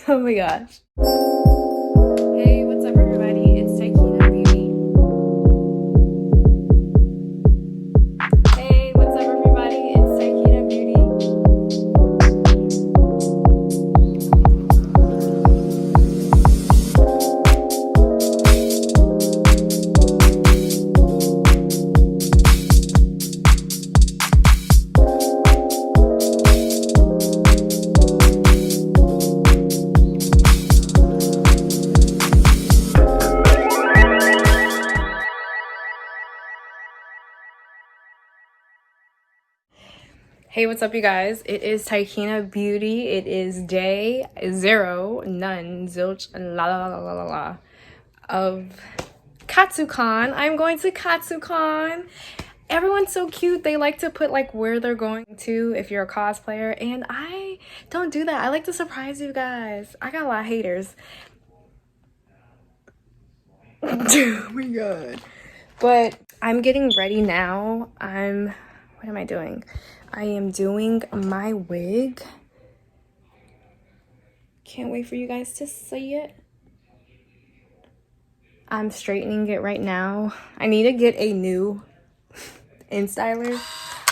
Oh my gosh. Hey, what's up everybody? It's Taikina Beauty. Hey, what's up everybody? It's Taikina Beauty. Hey, what's up you guys? It is Taikina Beauty. It is day 0, none, zilch, la la la la la la of Katsucon. I'm going to Katsucon. Everyone's so cute. They like to put like where they're going to if you're a cosplayer, and I don't do that. I like to surprise you guys. I got a lot of haters. Oh my god. But I'm getting ready now. What am I doing? I am doing my wig. Can't wait for you guys to see it. I'm straightening it right now. I need to get a new InStyler.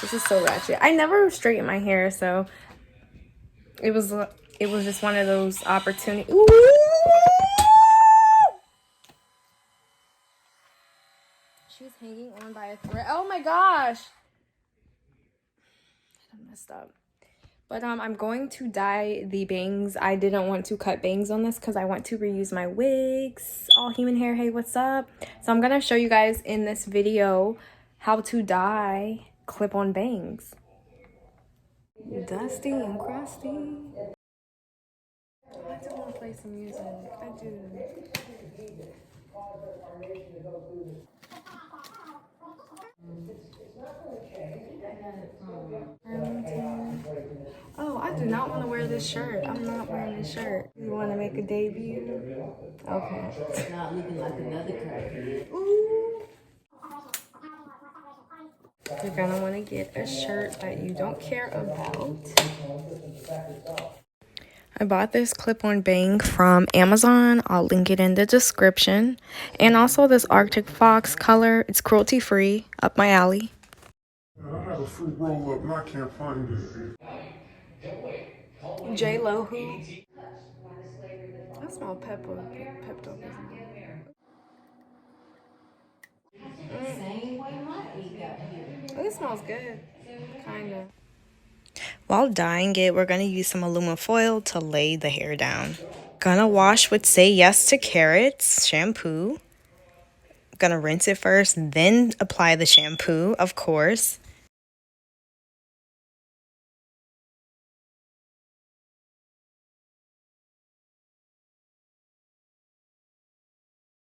This is so ratchet. I never straighten my hair, so it was just one of those opportunities. Ooh! She was hanging on by a thread. Oh my gosh! I messed up. But I'm going to dye the bangs. I didn't want to cut bangs on this because I want to reuse my wigs. All human hair, hey, what's up? So I'm gonna show you guys in this video how to dye clip-on bangs. Dusty and crusty. I do want to play some music. I do. Oh, I do not want to wear this shirt. I'm not wearing this shirt. You want to make a debut? Okay. Not looking like another cracker. Ooh. You're gonna want to get a shirt that you don't care about. I bought this clip-on bang from Amazon. I'll link it in the description. And also this Arctic Fox color. It's cruelty-free, up my alley. I have a fruit roll up and I can't find it. J-Lo who? I smell Pepto. Same way my egg got here. Oh, it smells good. Kinda. While dyeing it, we're going to use some aluminum foil to lay the hair down. Gonna wash with Say Yes to Carrots shampoo. Gonna rinse it first, then apply the shampoo, of course.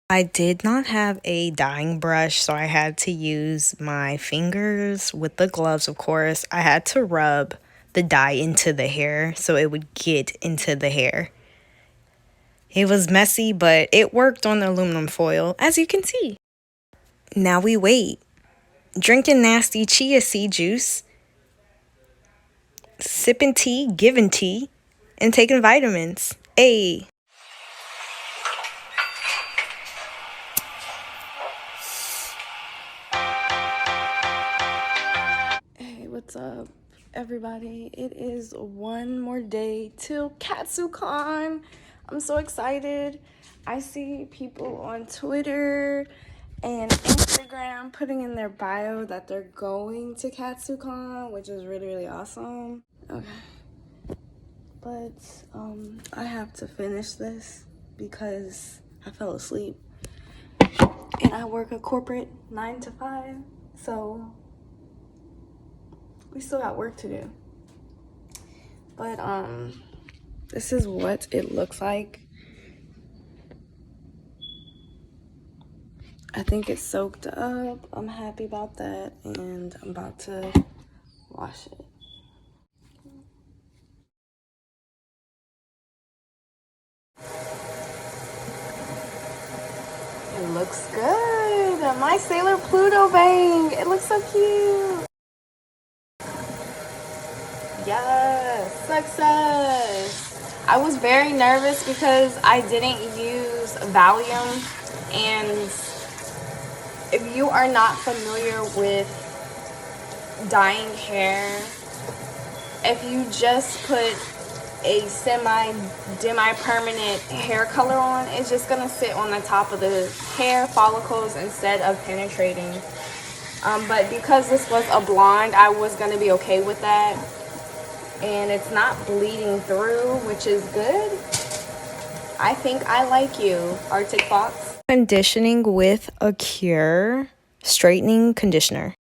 I did not have a dyeing brush, so I had to use my fingers with the gloves, of course. I had to rub the dye into the hair so it would get into the hair. It was messy, but it worked on the aluminum foil, as you can see. Now we wait. Drinking nasty chia seed juice, sipping tea, giving tea, and taking vitamins. Ayy. Hey, what's up, everybody? It is one more day till Katsucon. I'm so excited. I see people on Twitter and Instagram putting in their bio that they're going to Katsucon, which is really, really awesome. Okay. But I have to finish this because I fell asleep. And I work a corporate 9 to 5, so we still got work to do. But this is what it looks like. I think it's soaked up. I'm happy about that, and I'm about to wash it. It looks good. My Sailor Pluto bang. It looks so cute. Yes. Success! I was very nervous because I didn't use Valium, and if you are not familiar with dyeing hair, if you just put a demi-permanent hair color on, it's just gonna sit on the top of the hair follicles instead of penetrating. But because this was a blonde, I was gonna be okay with that. And it's not bleeding through, which is good. I think I like you, Arctic Fox. Conditioning with a Cure straightening conditioner.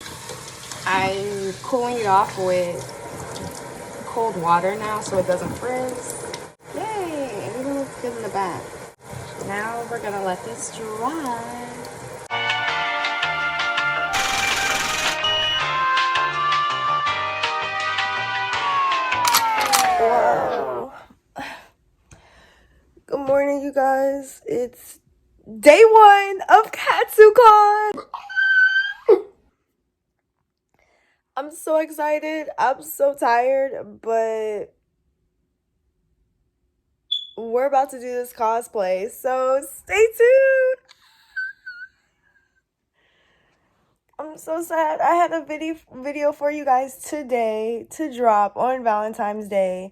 I'm cooling it off with cold water now so it doesn't frizz. Yay, everything looks good in the back. Now we're gonna let this dry. Wow. Good morning, you guys. It's day 1 of Katsucon. I'm so excited. I'm so tired, but we're about to do this cosplay, so stay tuned. I'm so sad. I had a video for you guys today to drop on Valentine's Day,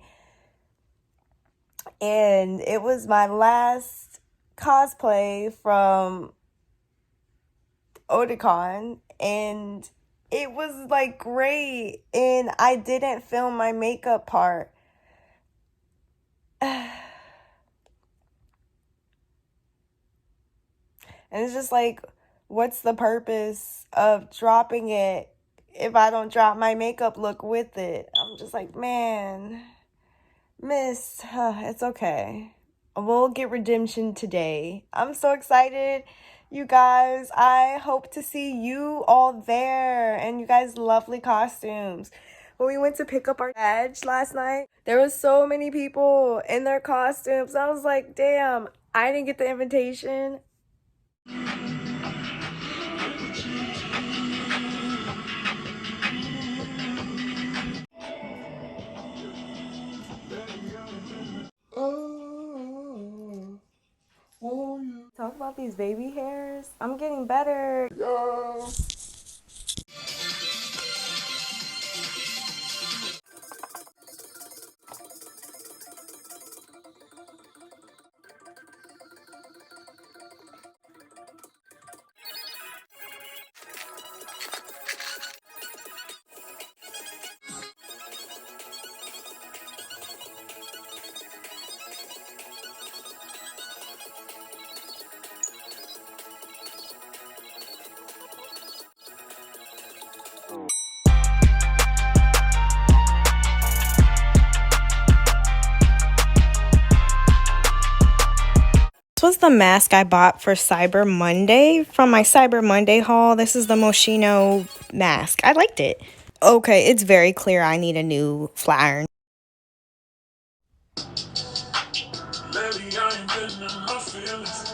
and it was my last cosplay from Otakon, and it was like great, and I didn't film my makeup part. And it's just like, what's the purpose of dropping it if I don't drop my makeup look with it? I'm just like, man, miss, it's okay. We'll get redemption today. I'm so excited, you guys. I hope to see you all there and you guys' lovely costumes. When we went to pick up our badge last night, there was so many people in their costumes. I was like, damn, I didn't get the invitation. Talk about these baby hairs. I'm getting better. Yeah. This was the mask I bought for Cyber Monday from my Cyber Monday haul. This is the Moschino mask. I liked it. Okay, it's very clear I need a new flat iron. Lately, I ain't been in my feelings.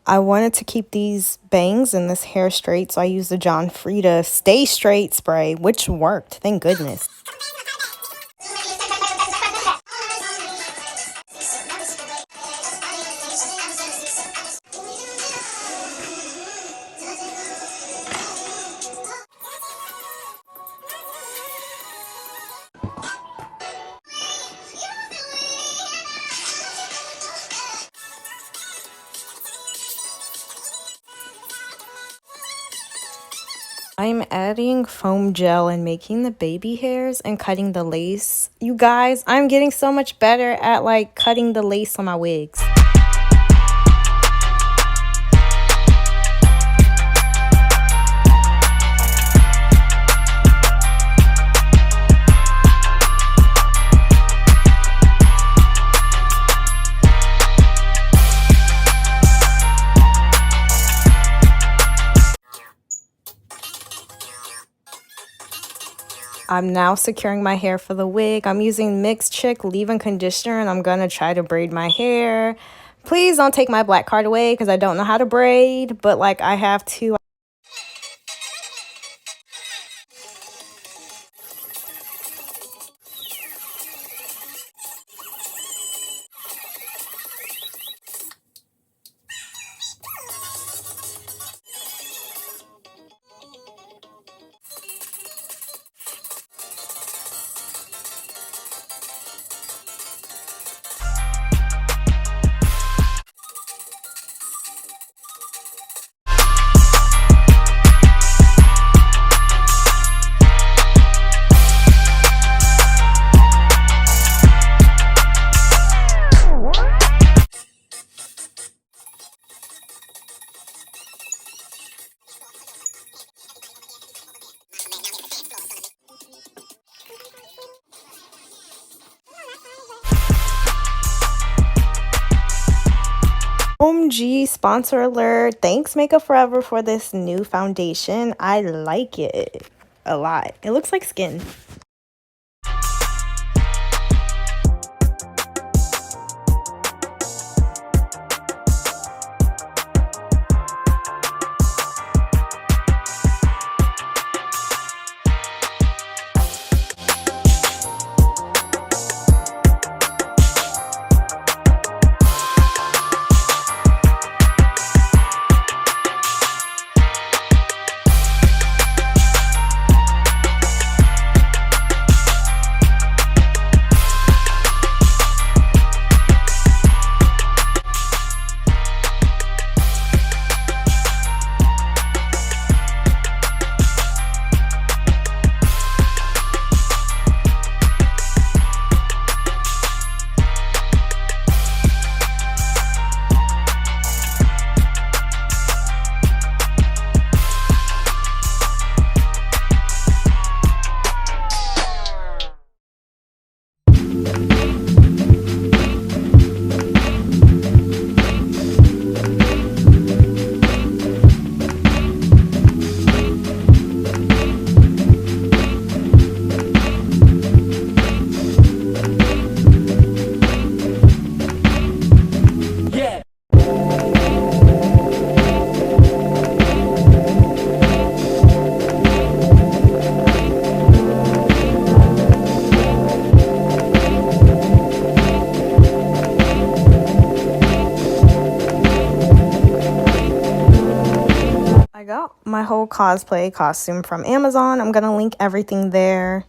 I wanted to keep these bangs and this hair straight, so I used the John Frieda Stay Straight spray, which worked. Thank goodness. I'm adding foam gel and making the baby hairs and cutting the lace. You guys, I'm getting so much better at like cutting the lace on my wigs. I'm now securing my hair for the wig. I'm using Mixed Chick leave-in conditioner and I'm gonna try to braid my hair. Please don't take my black card away because I don't know how to braid, but like I have to. OMG, sponsor alert. Thanks Makeup Forever for this new foundation. I like it a lot. It looks like skin. I got my whole cosplay costume from Amazon. I'm gonna link everything there.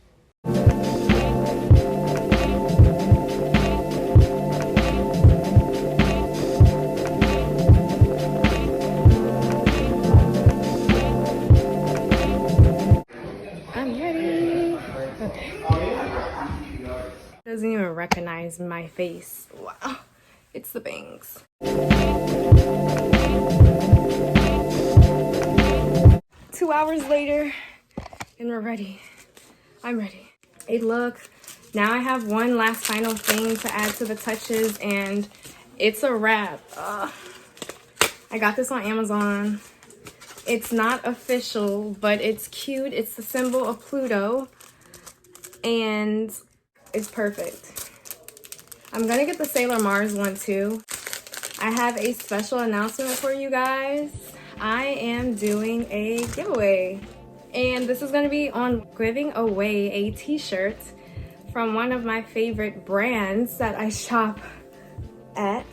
I'm ready. Okay. Doesn't even recognize my face. Wow. It's the bangs. 2 hours later, and we're ready. I'm ready. A look. Now I have one last final thing to add to the touches, and it's a wrap. I got this on Amazon. It's not official, but it's cute. It's the symbol of Pluto, and it's perfect. I'm gonna get the Sailor Mars one too. I have a special announcement for you guys. I am doing a giveaway, and this is going to be on giving away a t-shirt from one of my favorite brands that I shop at.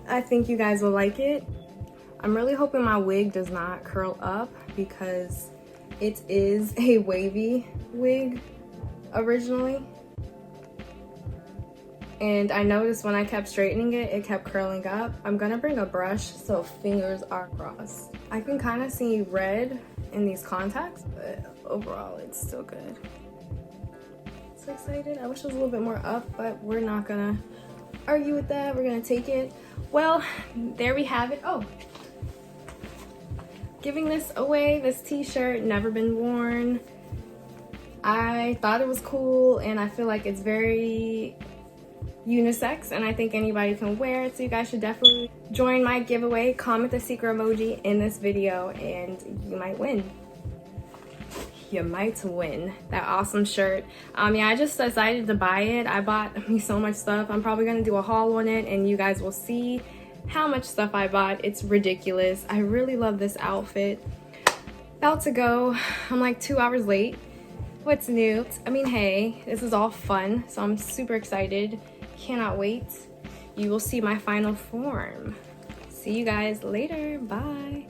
I think you guys will like it. I'm really hoping my wig does not curl up because it is a wavy wig originally. And I noticed when I kept straightening it, it kept curling up. I'm gonna bring a brush so fingers are crossed. I can kind of see red in these contacts, but overall it's still good. So excited. I wish it was a little bit more up, but we're not gonna argue with that. We're gonna take it. Well, there we have it. Oh, giving this away, this t-shirt, never been worn. I thought it was cool, and I feel like it's very unisex, and I think anybody can wear it, so you guys should definitely join my giveaway. Comment the secret emoji in this video and you might win. You might win that awesome shirt. Yeah, I just decided to buy it. I bought me so much stuff. I'm probably gonna do a haul on it and you guys will see how much stuff I bought. It's ridiculous. I really love this outfit. About to go. I'm like 2 hours late. What's new? I mean, hey, this is all fun, so I'm super excited. Cannot wait. You will see my final form. See you guys later. Bye.